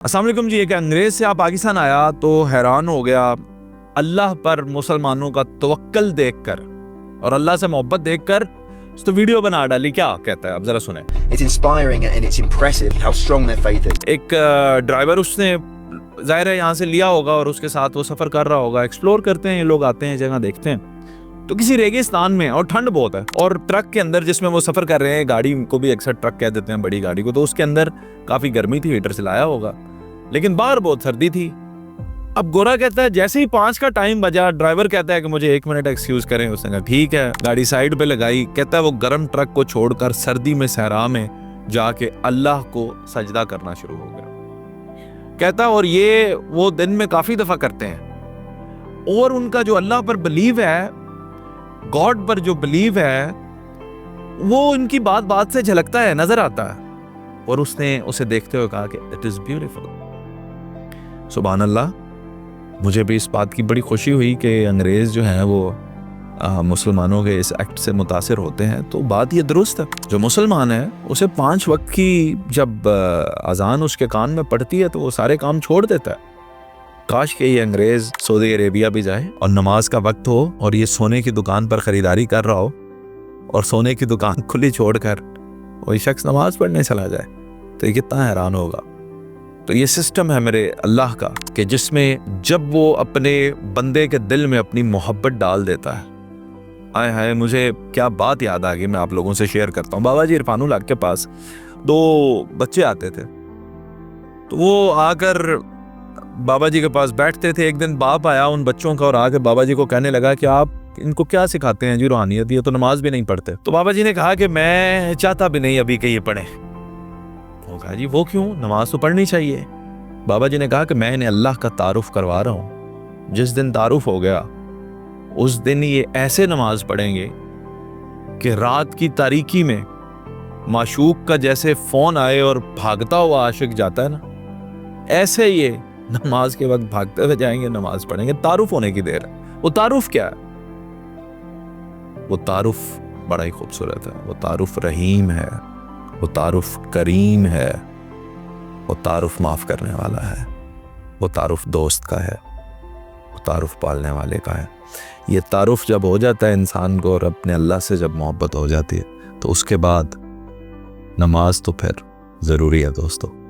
अस्सलाम वालेकुम जी। एक अंग्रेज से आप पाकिस्तान आया तो हैरान हो गया अल्लाह पर मुसलमानों का तवक्कल देखकर और अल्लाह से मोहब्बत देखकर। तो वीडियो बना डाली। क्या कहता है आप जरा सुने। It's inspiring and it's impressive how strong their faith is. एक ड्राइवर उसने जाहिर है यहाँ से लिया होगा और उसके साथ वो सफर कर रहा होगा। एक्सप्लोर करते हैं ये लोग, आते हैं जगह देखते हैं। तो किसी रेगिस्तान में, और ठंड बहुत है, और ट्रक के अंदर जिसमें वो सफर कर रहे हैं, गाड़ी को भी अक्सर ट्रक कह देते हैं बड़ी गाड़ी को, तो उसके अंदर काफी गर्मी थी, हीटर चलाया होगा, लेकिन बाहर बहुत सर्दी थी। अब गोरा कहता है जैसे ही 5 का टाइम बजा, ड्राइवर कहता है कि मुझे 1 मिनट एक्सक्यूज करें। उसने कहा ठीक है, गाड़ी साइड पे लगाई। कहता है वो गर्म ट्रक को छोड़कर सर्दी में सहरा में जाके अल्लाह को सजदा करना शुरू हो गया। कहता है और ये वो दिन में काफी दफा करते हैं, और उनका जो अल्लाह पर बिलीव है, गॉड पर जो बिलीव है, वो उनकी बात बात से झलकता है, नजर आता है। और उसने उसे देखते हुए कहा कि इट इज ब्यूटीफुल। सुभान अल्लाह। मुझे भी इस बात की बड़ी खुशी हुई कि अंग्रेज जो हैं वो मुसलमानों के इस एक्ट से मुतासिर होते हैं। तो बात ये दुरुस्त है, जो मुसलमान है उसे 5 वक्त की जब अजान उसके कान में पड़ती है तो वो सारे काम छोड़ देता है। काश के ये अंग्रेज सऊदी अरेबिया भी जाए और नमाज का वक्त हो और ये सोने की दुकान पर खरीदारी कर रहा हो और सोने की दुकान खुली छोड़कर वही शख्स नमाज पढ़ने चला जाए, तो ये कितना हैरान होगा। तो ये सिस्टम है मेरे अल्लाह का कि जिसमें जब वो अपने बंदे के दिल में अपनी मोहब्बत डाल देता है। आए हाय, मुझे क्या बात याद आ गई, मैं आप लोगों से शेयर करता हूँ। बाबा जी इरफानुल हक के पास 2 बच्चे आते थे, तो वो आकर बाबा जी के पास बैठते थे। एक दिन बाप आया उन बच्चों का और आके बाबा जी को कहने लगा कि आप इनको क्या सिखाते हैं जी रूहानियत, ये तो नमाज भी नहीं पढ़ते। तो बाबा जी ने कहा कि मैं चाहता भी नहीं अभी कि ये पढ़े। वो कहा जी वो क्यों, नमाज तो पढ़नी चाहिए। बाबा जी ने कहा कि मैं इन्हें अल्लाह का तारुफ करवा रहा हूँ। जिस दिन तारुफ हो गया उस दिन ये ऐसे नमाज पढ़ेंगे कि रात की तारीकी में माशूक का जैसे फोन आए और भागता हुआ आशिक जाता है ना, ऐसे ये नमाज के वक्त भागते हुए जाएंगे, नमाज पढ़ेंगे। तारुफ होने की देर है। वो तारुफ क्या है? वो तारुफ बड़ा ही खूबसूरत है। वो तारुफ रहीम है, वो तारुफ करीम है, वो तारुफ माफ करने वाला है, वो तारुफ दोस्त का है, वो तारुफ पालने वाले का है। ये तारुफ जब हो जाता है इंसान को और अपने अल्लाह से जब मोहब्बत हो जाती है, तो उसके बाद नमाज तो फिर ज़रूरी है दोस्तों।